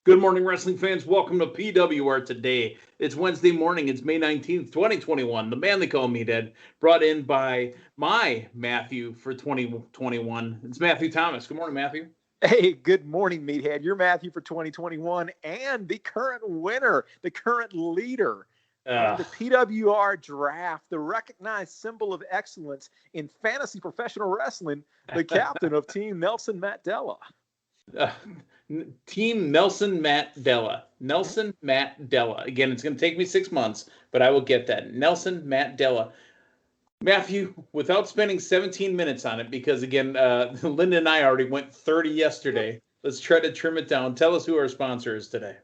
Good morning, wrestling fans. Welcome to PWR Today. It's Wednesday morning. It's May 19th, 2021. The man they call Meathead, brought in by my Matthew for 2021. It's Matthew Thomas. Good morning, Matthew. Hey, good morning, Meathead. You're Matthew for 2021 and the current winner, the current leader of the PWR Draft, the recognized symbol of excellence in fantasy professional wrestling, the captain of Team Nelson Mandela. Team Nelson Mandela. Nelson Mandela. Again, it's going to take me 6 months, but I will get that. Nelson Mandela. Matthew, without spending 17 minutes on it, because again, Linda and I already went 30 yesterday. Let's try to trim it down. Tell us who our sponsor is today.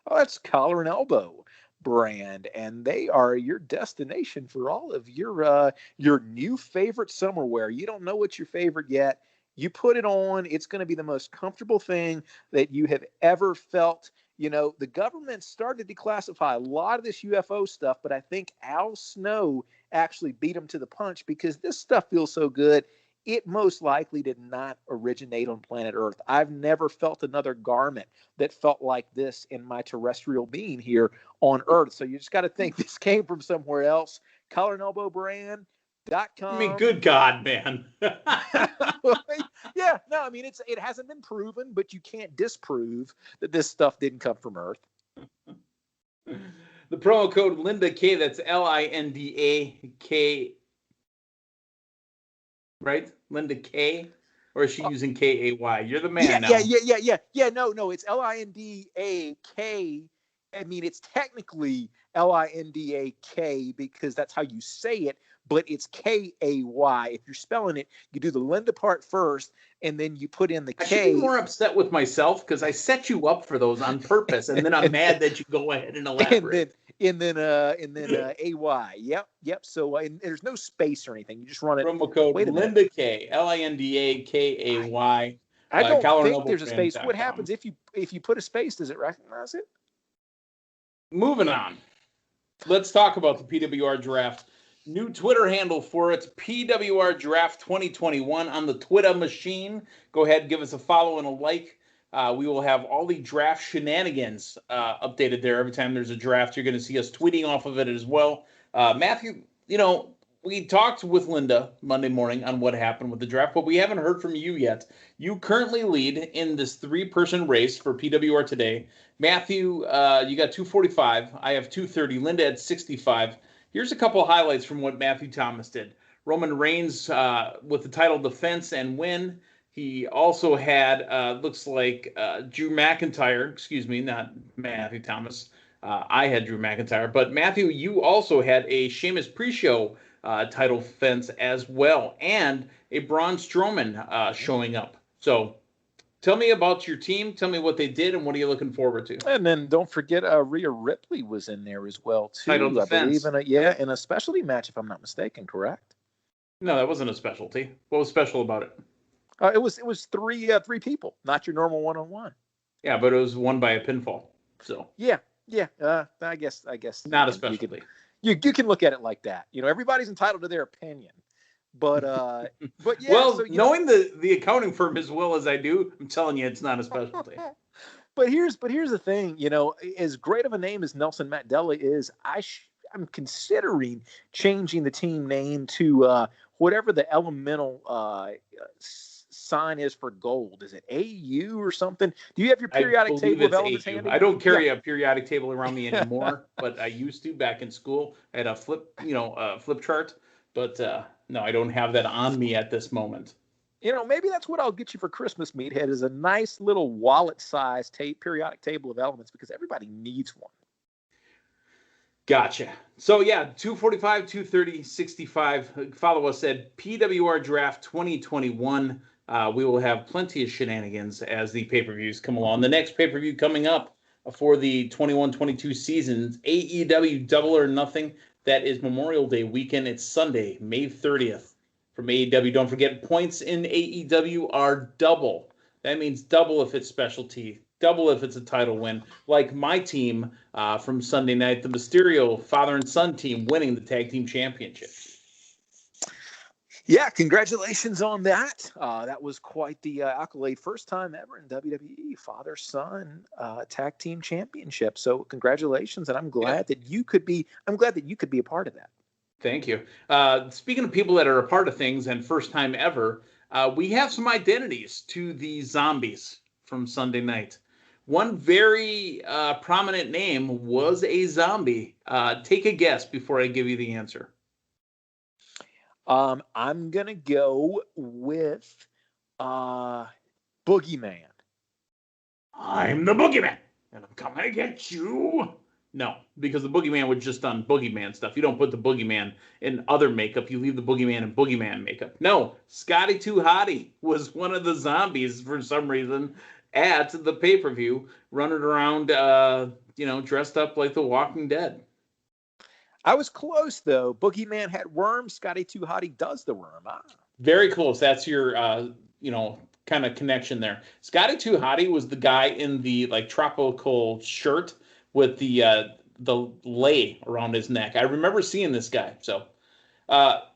Oh, that's Collar and Elbow brand, and they are your destination for all of your new favorite summer wear. You don't know what's your favorite yet. You put it on, it's going to be the most comfortable thing that you have ever felt. You know, the government started to declassify a lot of this UFO stuff, but I think Al Snow actually beat him to the punch because this stuff feels so good. It most likely did not originate on planet Earth. I've never felt another garment that felt like this in my terrestrial being here on Earth. So you just got to think this came from somewhere else. Collar and Elbow brand. .com. I mean, good God, man. Yeah, no, I mean, it hasn't been proven, but you can't disprove that this stuff didn't come from Earth. The promo code Linda K, that's LINDAK, right? Linda K? Or is she using KAY? You're the man now. Yeah. No, it's LINDAK. I mean, it's technically LINDAK because that's how you say it, but it's KAY. If you're spelling it, you do the Linda part first, and then you put in the K. I should be more upset with myself because I set you up for those on purpose, and then I'm mad that you go ahead and elaborate. And then AY. Yep. So there's no space or anything. You just run it. Promo code Linda K, LINDAKAY. I don't think there's a space. What happens if you put a space? Does it recognize it? Moving on. Let's talk about the PWR Draft. New Twitter handle for it, PWR Draft 2021 on the Twitter machine. Go ahead and give us a follow and a like. We will have all the draft shenanigans updated there. Every time there's a draft, you're going to see us tweeting off of it as well. Matthew, we talked with Linda Monday morning on what happened with the draft, but we haven't heard from you yet. You currently lead in this 3-person race for PWR today. Matthew, you got 245. I have 230. Linda had 65. Here's a couple of highlights from what Matthew Thomas did. Roman Reigns with the title defense and win. He also had, looks like Drew McIntyre. Excuse me, not Matthew Thomas. I had Drew McIntyre. But Matthew, you also had a Sheamus pre-show title defense as well, and a Braun Strowman showing up. So tell me about your team. Tell me what they did, and what are you looking forward to? And then don't forget Rhea Ripley was in there as well, too. Title defense. I believe in a specialty match, if I'm not mistaken, correct? No, that wasn't a specialty. What was special about it? It was three people, not your normal one-on-one. Yeah, but it was won by a pinfall. So yeah. I guess not a specialty. You can look at it like that. Everybody's entitled to their opinion. But yeah. Well, so, knowing the accounting firm as well as I do, I'm telling you, it's not a specialty. But here's the thing. As great of a name as Nelson Mandela is, I'm considering changing the team name to whatever the elemental sign is for gold. Is it AU or something? Do you have your periodic table of elements handy? I don't carry a periodic table around me anymore, but I used to back in school. I had a flip chart, but no, I don't have that on me at this moment. Maybe that's what I'll get you for Christmas, Meathead, is a nice little wallet-sized periodic table of elements, because everybody needs one. Gotcha. So, yeah, 245, 230, 65. Follow us at PWR Draft 2021. We will have plenty of shenanigans as the pay-per-views come along. The next pay-per-view coming up for the 21-22 seasons, AEW Double or Nothing. That is Memorial Day weekend. It's Sunday, May 30th from AEW. Don't forget, points in AEW are double. That means double if it's specialty, double if it's a title win. Like my team from Sunday night, the Mysterio father and son team winning the tag team championship. Yeah, congratulations on that. That was quite the accolade. First time ever in WWE father-son tag team championship. So congratulations, and I'm glad that you could be. I'm glad that you could be a part of that. Thank you. Speaking of people that are a part of things and first time ever, we have some identities to the zombies from Sunday night. One very prominent name was a zombie. Take a guess before I give you the answer. I'm gonna go with Boogeyman. I'm the boogeyman, and I'm coming to get you. No, because the boogeyman was just done boogeyman stuff. You don't put the boogeyman in other makeup. You leave the boogeyman in boogeyman makeup. No, Scotty Too Hotty was one of the zombies for some reason at the pay-per-view, running around, dressed up like the Walking Dead. I was close, though. Boogeyman had worms. Scotty Too Hotty does the worm. Very close. That's your, kind of connection there. Scotty Too Hotty was the guy in the tropical shirt with the lei around his neck. I remember seeing this guy. So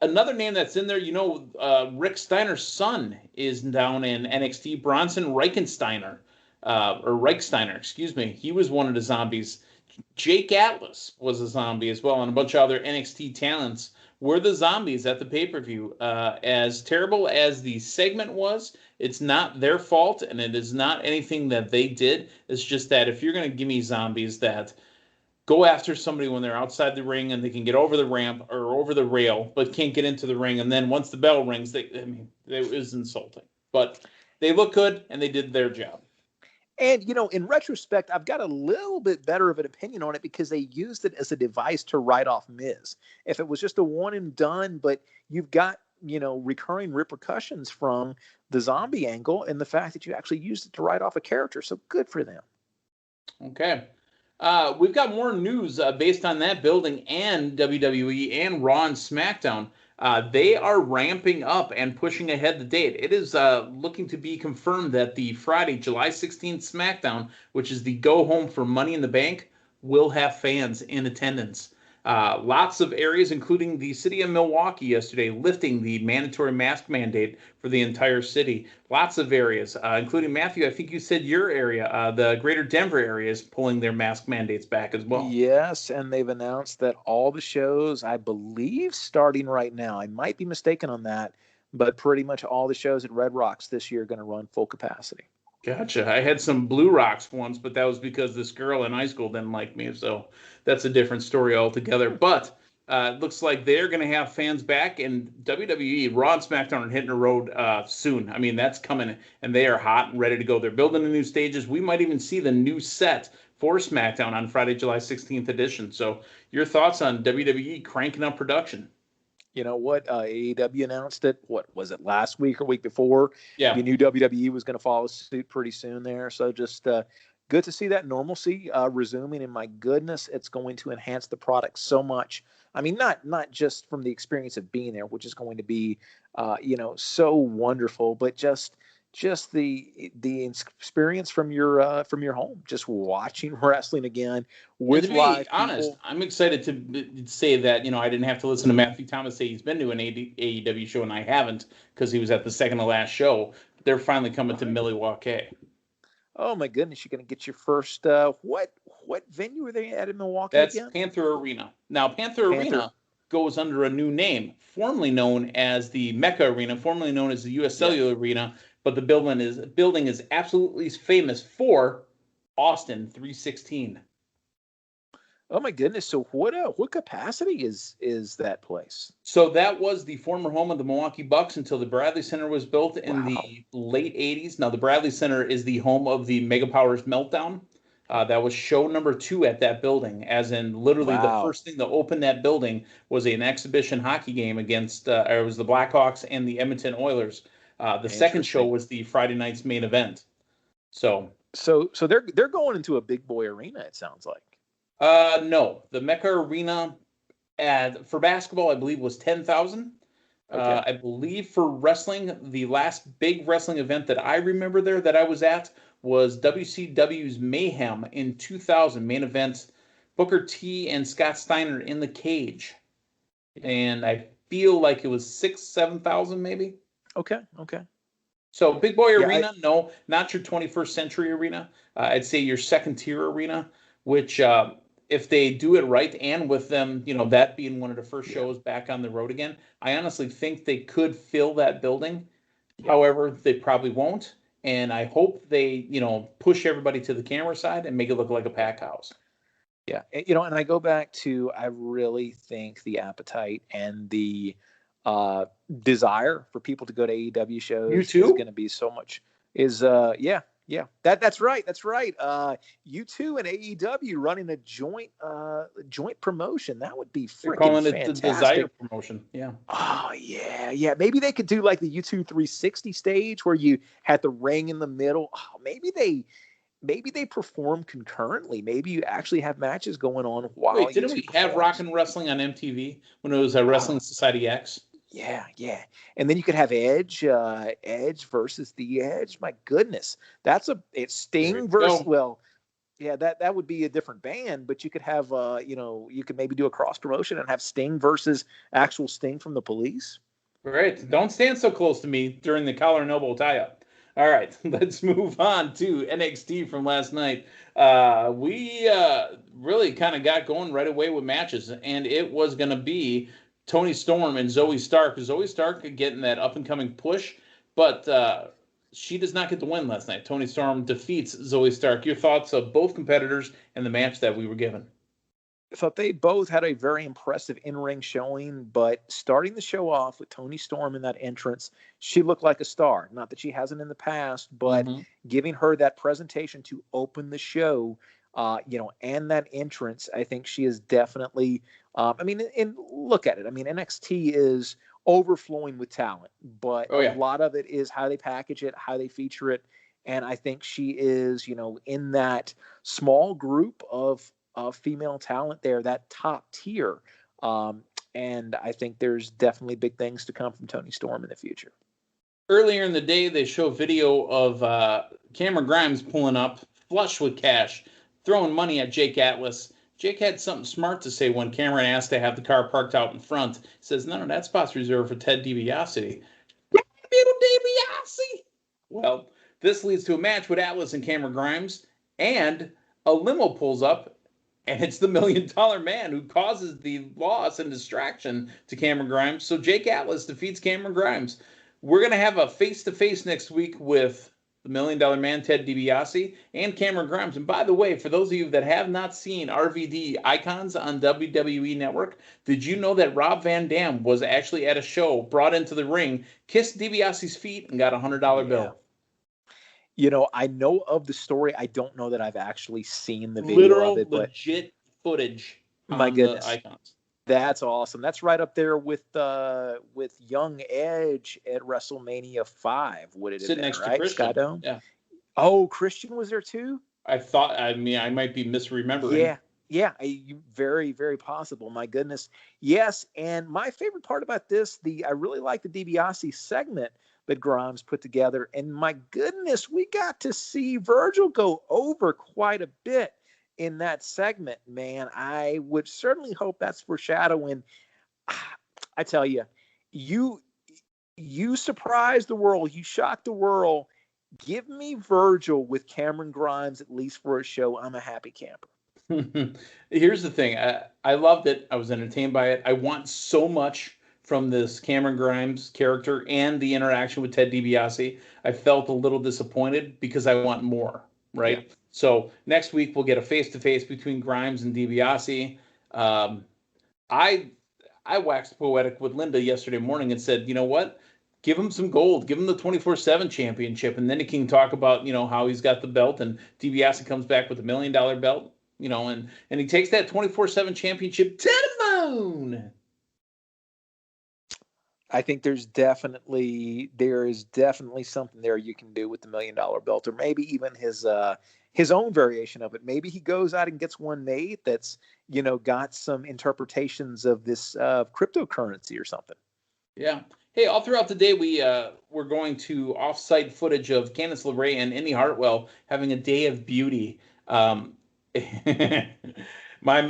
another name that's in there, Rick Steiner's son is down in NXT. Bronson Reichensteiner, excuse me. He was one of the zombies. Jake Atlas was a zombie as well, and a bunch of other NXT talents were the zombies at the pay-per-view. As terrible as the segment was, it's not their fault, and it is not anything that they did. It's just that if you're going to give me zombies that go after somebody when they're outside the ring and they can get over the ramp or over the rail, but can't get into the ring, and then once the bell rings, it was insulting. But they look good, and they did their job. And, in retrospect, I've got a little bit better of an opinion on it because they used it as a device to write off Miz. If it was just a one and done, but you've got, recurring repercussions from the zombie angle and the fact that you actually used it to write off a character. So good for them. Okay. We've got more news based on that building and WWE and Raw and SmackDown. They are ramping up and pushing ahead the date. It is looking to be confirmed that the Friday, July 16th SmackDown, which is the go home for Money in the Bank, will have fans in attendance. Lots of areas, including the city of Milwaukee yesterday, lifting the mandatory mask mandate for the entire city. Lots of areas, including Matthew, I think you said your area, the greater Denver area is pulling their mask mandates back as well. Yes, and they've announced that all the shows, I believe, starting right now, I might be mistaken on that, but pretty much all the shows at Red Rocks this year are going to run full capacity. Gotcha. I had some Blue Rocks once, but that was because this girl in high school didn't like me, so that's a different story altogether. But it looks like they're going to have fans back, and WWE, Raw and SmackDown are hitting the road soon. I mean, that's coming, and they are hot and ready to go. They're building the new stages. We might even see the new set for SmackDown on Friday, July 16th edition. So your thoughts on WWE cranking up production? You know what? AEW announced it. What was it, last week or week before? Yeah. You knew WWE was going to follow suit pretty soon there. So just good to see that normalcy resuming. And my goodness, it's going to enhance the product so much. I mean, not just from the experience of being there, which is going to be, so wonderful, but just the experience from your home, just watching wrestling again with live people. Honest, I'm excited to say that I didn't have to listen to Matthew Thomas say he's been to an AEW show, and I haven't because he was at the second to last show. They're finally coming to Milwaukee. Oh my goodness, you're going to get your first. What venue are they at in Milwaukee? That's again? Panther Arena. Now Panther Arena goes under a new name, formerly known as the Mecca Arena, formerly known as the U.S. Cellular Arena. But the building is absolutely famous for Austin 316. Oh my goodness! So what capacity is that place? So that was the former home of the Milwaukee Bucks until the Bradley Center was built in the late 80s. Now the Bradley Center is the home of the Mega Powers Meltdown. That was show number 2 at that building, as in literally the first thing to open that building was an exhibition hockey game against it was the Blackhawks and the Edmonton Oilers. The second show was the Friday night's main event. So they're going into a big boy arena, it sounds like. No, the Mecca Arena for basketball, I believe, was 10,000. Okay. I believe for wrestling, the last big wrestling event that I remember there that I was at was WCW's Mayhem in 2000. Main event, Booker T and Scott Steiner in the cage. And I feel like it was 7,000 maybe. Okay. So Big Boy Yeah, Arena, no, not your 21st century arena. I'd say your second tier arena, which if they do it right and with them, that being one of the first shows back on the road again, I honestly think they could fill that building. Yeah. However, they probably won't. And I hope they, push everybody to the camera side and make it look like a pack house. Yeah. And I go back to, I really think the appetite and the desire for people to go to AEW shows is going to be so much that's right. U2 and AEW running a joint promotion. That would be freaking calling fantastic. It the Desire promotion. Yeah. Oh yeah. Maybe they could do like the U2 360 stage where you had the ring in the middle. Oh, maybe they perform concurrently. Maybe you actually have matches going on while. Wait, didn't we have Rock and Wrestling on MTV when it was Wrestling Society X? Yeah. And then you could have Edge versus the Edge. My goodness, it's Sting versus. Well, yeah, that would be a different band, but you could have you could maybe do a cross promotion and have Sting versus actual Sting from the Police. Right. Don't stand so close to me during the collar and elbow tie-up. All right, let's move on to NXT from last night. We really kind of got going right away with matches, and it was going to be Toni Storm and Zoe Stark. Zoe Stark getting that up-and-coming push, but she does not get the win last night. Toni Storm defeats Zoe Stark. Your thoughts of both competitors and the match that we were given? I thought they both had a very impressive in-ring showing, but starting the show off with Toni Storm in that entrance, she looked like a star. Not that she hasn't in the past, but giving her that presentation to open the show, and that entrance, I think she is definitely, and look at it. I mean, NXT is overflowing with talent, but a lot of it is how they package it, how they feature it. And I think she is, in that small group of female talent there, that top tier. And I think there's definitely big things to come from Toni Storm in the future. Earlier in the day, they show video of Cameron Grimes pulling up, flush with cash, throwing money at Jake Atlas. Jake had something smart to say when Cameron asked to have the car parked out in front. He says, no, that spot's reserved for Ted DiBiase. DiBiase! Well, this leads to a match with Atlas and Cameron Grimes, and a limo pulls up, and it's the $1 Million Man who causes the loss and distraction to Cameron Grimes. So Jake Atlas defeats Cameron Grimes. We're going to have a face-to-face next week with the $1 Million Man, Ted DiBiase, and Cameron Grimes. And by the way, for those of you that have not seen RVD Icons on WWE Network, did you know that Rob Van Dam was actually at a show, brought into the ring, kissed DiBiase's feet, and got a $100 bill? I know of the story. I don't know that I've actually seen the video of it. Legit footage. My goodness. The Icons. That's awesome. That's right up there with Young Edge at WrestleMania 5. Would it have been, next right? To Christian. Skydome? Yeah. Oh, Christian was there too? I might be misremembering. Yeah. Very, very possible. My goodness. Yes. And my favorite part about this, I really like the DiBiase segment that Grimes put together. And my goodness, we got to see Virgil go over quite a bit in that segment, man. I would certainly hope that's foreshadowing. I tell you, you surprised the world. You shocked the world. Give me Virgil with Cameron Grimes, at least for a show. I'm a happy camper. Here's the thing. I loved it. I was entertained by it. I want so much from this Cameron Grimes character and the interaction with Ted DiBiase. I felt a little disappointed because I want more, right? Yeah. So next week we'll get a face-to-face between Grimes and DiBiase. I waxed poetic with Linda yesterday morning and said, you know what? Give him some gold. Give him the 24/7 championship, and then he can talk about, how he's got the belt, and DiBiase comes back with $1 million belt, and he takes that 24/7 championship to the moon. I think there is definitely something there you can do with the $1 million belt, or maybe even his own variation of it. Maybe he goes out and gets one made that's, got some interpretations of this cryptocurrency or something. Yeah. Hey, all throughout the day, we're going to off-site footage of Candice LeRae and Indy Hartwell having a day of beauty. my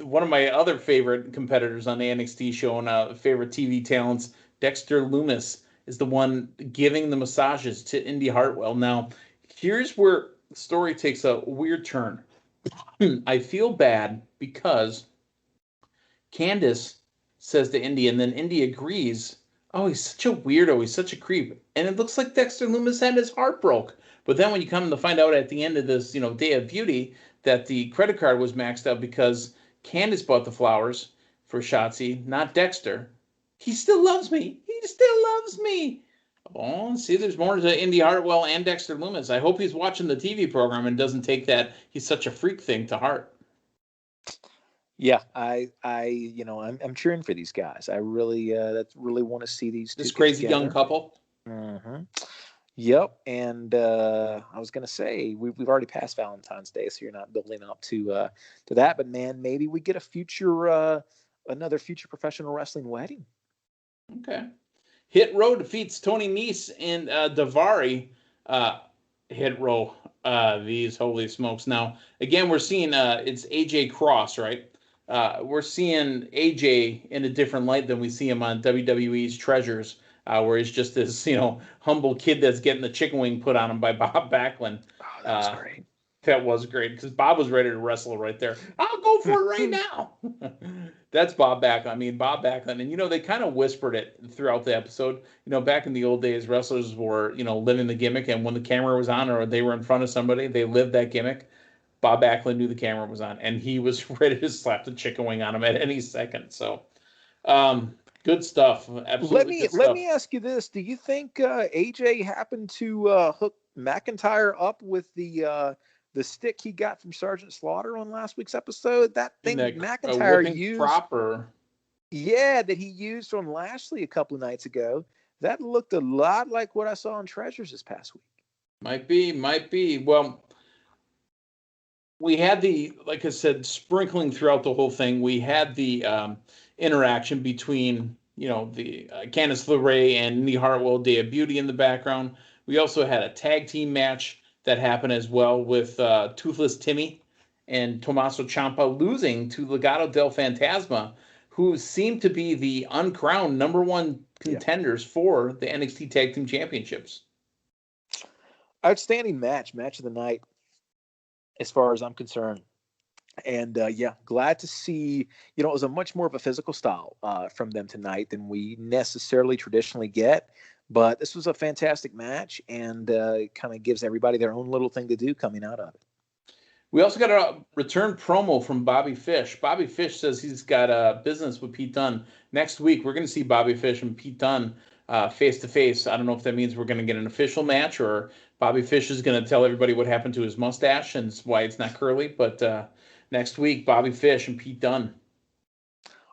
one of my other favorite competitors on the NXT show and favorite TV talents, Dexter Lumis, is the one giving the massages to Indy Hartwell. Now, here's where the story takes a weird turn. I feel bad because Candace says to Indy, and then Indy agrees, oh, he's such a weirdo. He's such a creep. And it looks like Dexter Lumis had his heart broke. But then when you come to find out at the end of this, Day of Beauty, that the credit card was maxed out because Candace bought the flowers for Shotzi, not Dexter. He still loves me. He still loves me. Oh, see, there's more to Indy Hartwell and Dexter Lumis. I hope he's watching the TV program and doesn't take that he's such a freak thing to heart. Yeah, I'm cheering for these guys. I really want to see these crazy young couple. Mm-hmm. Yep, and I was gonna say we've already passed Valentine's Day, so you're not building up to that. But man, maybe we get another future professional wrestling wedding. Okay. Hit Row defeats Tony Nese and Daivari. Hit Row. These holy smokes! Now again, we're seeing it's AJ Cross, right? We're seeing AJ in a different light than we see him on WWE's Treasures, where he's just this, humble kid that's getting the chicken wing put on him by Bob Backlund. Oh, that was great. That was great because Bob was ready to wrestle right there. I'll go for it right now. That's Bob Backlund. I mean, Bob Backlund. And, they kind of whispered it throughout the episode. Back in the old days, wrestlers were, living the gimmick. And when the camera was on or they were in front of somebody, they lived that gimmick. Bob Backlund knew the camera was on, and he was ready to slap the chicken wing on him at any second. So, good stuff. Absolutely. Let me ask you this: do you think AJ happened to hook McIntyre up with the stick he got from Sergeant Slaughter on last week's episode? That thing that McIntyre used proper. Yeah, that he used on Lashley a couple of nights ago. That looked a lot like what I saw on Treasures this past week. Might be. Well, we had like I said, sprinkling throughout the whole thing. We had the interaction between, the Candice LeRae and Indy Hartwell, Day of Beauty in the background. We also had a tag team match that happened as well with Toothless Timmy and Tommaso Ciampa losing to Legado del Fantasma, who seemed to be the uncrowned number one contenders for the NXT Tag Team Championships. Outstanding match of the night, as far as I'm concerned. And glad to see, it was a much more of a physical style from them tonight than we necessarily traditionally get. But this was a fantastic match, and it kind of gives everybody their own little thing to do coming out of it. We also got a return promo from Bobby Fish. Bobby Fish says he's got a business with Pete Dunne. Next week, we're going to see Bobby Fish and Pete Dunne face-to-face. I don't know if that means we're going to get an official match or Bobby Fish is going to tell everybody what happened to his mustache and why it's not curly. But next week, Bobby Fish and Pete Dunne.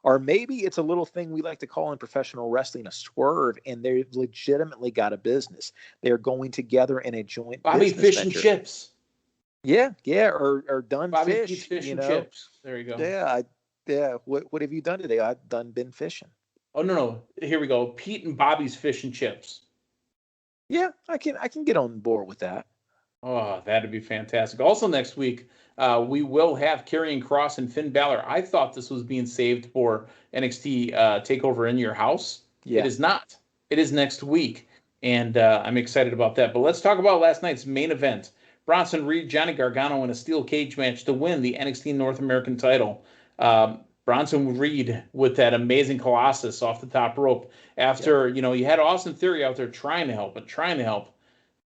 Or maybe it's a little thing we like to call in professional wrestling a swerve, and they've legitimately got a business. They're going together in a joint Bobby Fish venture. And Chips. Yeah, or Dunne Bobby Fish. Fish and Chips. There you go. Yeah. What have you done today? I've been fishing. Oh no! Here we go. Pete and Bobby's Fish and Chips. Yeah, I can get on board with that. Oh, that'd be fantastic. Also next week, we will have Karrion Kross and Finn Balor. I thought this was being saved for NXT TakeOver in Your House. Yeah. It is not. It is next week, and I'm excited about that. But let's talk about last night's main event. Bronson Reed, Johnny Gargano in a steel cage match to win the NXT North American title. Bronson Reed with that amazing Colossus off the top rope. After, you had Austin Theory out there trying to help.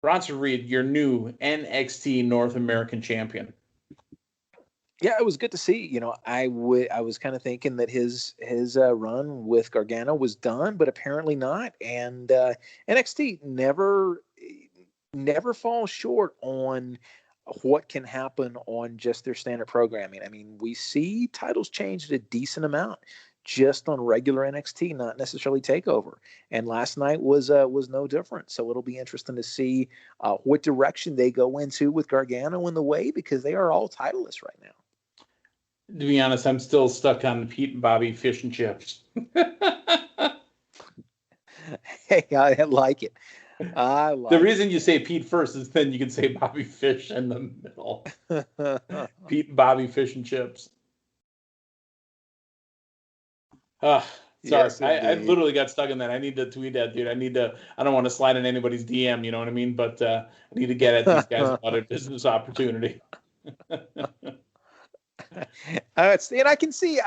Bronson Reed, your new NXT North American champion. Yeah, it was good to see. I was kind of thinking that his run with Gargano was done, but apparently not. And NXT never falls short on what can happen on just their standard programming. I mean, we see titles change a decent amount just on regular NXT, not necessarily TakeOver. And last night was no different. So it'll be interesting to see what direction they go into with Gargano in the way, because they are all titleless right now. To be honest, I'm still stuck on the Pete and Bobby Fish and Chips. Hey, I like it. The reason you say Pete first is then you can say Bobby Fish in the middle. Pete and Bobby Fish and Chips. Sorry, Yes, I indeed. literally got stuck in that. I need to tweet that, dude. I don't want to slide in anybody's DM, you know what I mean? But I need to get at these guys about a business opportunity. And I can see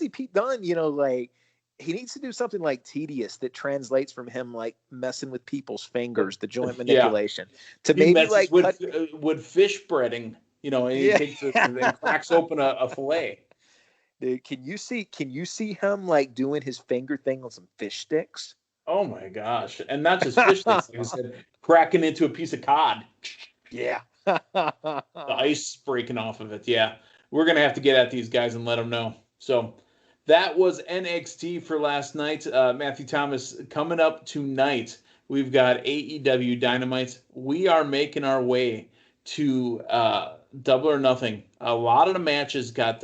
Pete Dunne, like he needs to do something like tedious that translates from him like messing with people's fingers, the joint Yeah. manipulation, to He maybe messes like cut. with fish breading, and he Yeah. takes it and cracks open a fillet. Dude, can you see him like doing his finger thing on some fish sticks? Oh my gosh. And not just fish sticks, like I said, cracking into a piece of cod. Yeah. The ice breaking off of it. Yeah. We're going to have to get at these guys and let them know. So that was NXT for last night. Matthew Thomas, coming up tonight, we've got AEW Dynamite. We are making our way to Double or Nothing. A lot of the matches got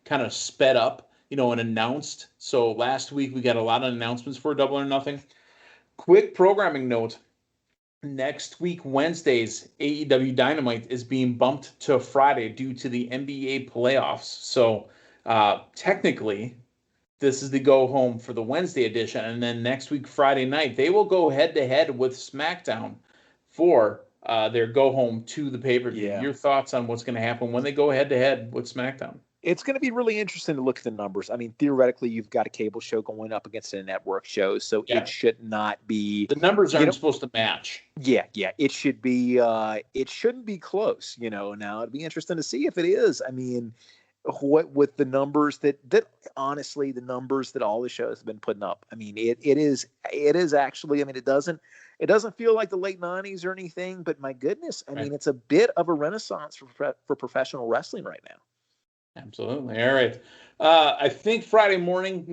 kind of sped up, and announced. So last week we got a lot of announcements for Double or Nothing. Quick programming note. Next week, Wednesdays, AEW Dynamite is being bumped to Friday due to the NBA playoffs. So technically, this is the go home for the Wednesday edition. And then next week, Friday night, they will go head to head with Smackdown for their go home to the pay-per-view. Yeah. Your thoughts on what's going to happen when they go head to head with SmackDown? It's going to be really interesting to look at the numbers. I mean, theoretically, you've got a cable show going up against a network show, so it should not be. The numbers aren't supposed to match. Yeah, it should be. It shouldn't be close. Now it'd be interesting to see if it is. I mean, what with the numbers that honestly, the numbers that all the shows have been putting up. I mean, it is actually. I mean, it doesn't feel like the late '90s or anything, but my goodness, I mean, it's a bit of a renaissance for professional wrestling right now. Absolutely. All right. I think Friday morning,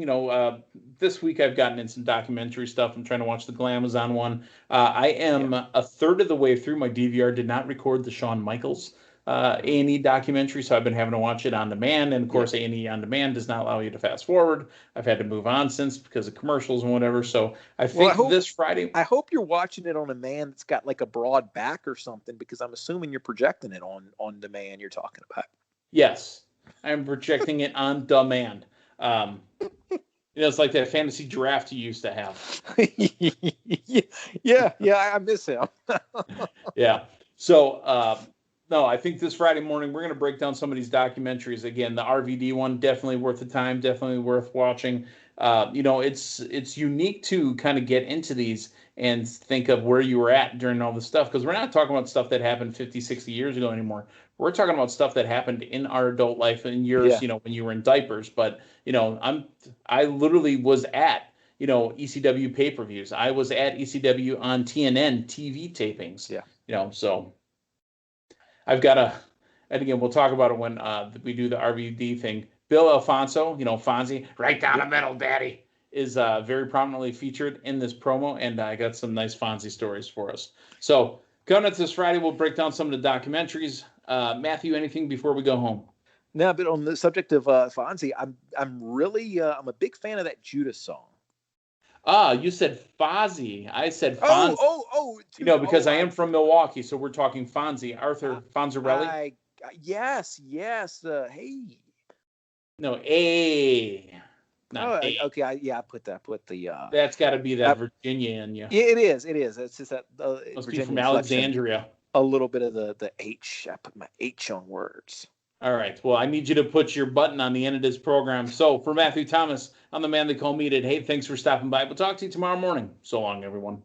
this week I've gotten in some documentary stuff. I'm trying to watch the Glamazon one. I am a third of the way through. My DVR did not record the Shawn Michaels A&E documentary, so I've been having to watch it on demand. And, of course, A&E on demand does not allow you to fast forward. I've had to move on since because of commercials and whatever. So I think this Friday. I hope you're watching it on demand that's got like a broad back or something, because I'm assuming you're projecting it on demand you're talking about. Yes. I'm projecting it on demand. It's like that fantasy draft you used to have. yeah, I miss him. Yeah. So, no, I think this Friday morning we're going to break down some of these documentaries. Again, the RVD one, definitely worth the time, definitely worth watching. It's unique to kind of get into these and think of where you were at during all this stuff, because we're not talking about stuff that happened 50, 60 years ago anymore. We're talking about stuff that happened in our adult life in years, when you were in diapers. But, I literally was at, ECW pay-per-views. I was at ECW on TNN TV tapings. Yeah. So I've got and again, we'll talk about it when we do the RVD thing. Bill Alfonso, Fonzie, right down the middle, daddy, is very prominently featured in this promo, and I got some nice Fonzie stories for us. So coming up this Friday, we'll break down some of the documentaries. Matthew, anything before we go home? No, but on the subject of Fonzie, I'm really I'm a big fan of that Judas song. You said Fozzie. I said Fonzie. Oh. Because I am from Milwaukee, so we're talking Fonzie. Arthur Fonzarelli. Yes. Hey. No, A. Okay. I put the. That's got to be that Virginia in you. It is. It's just that. Must be from Alexandria. A little bit of the H. I put my H on words. All right. Well, I need you to put your button on the end of this program. So for Matthew Thomas, I'm the man they call Meathead. Hey, thanks for stopping by. We'll talk to you tomorrow morning. So long, everyone.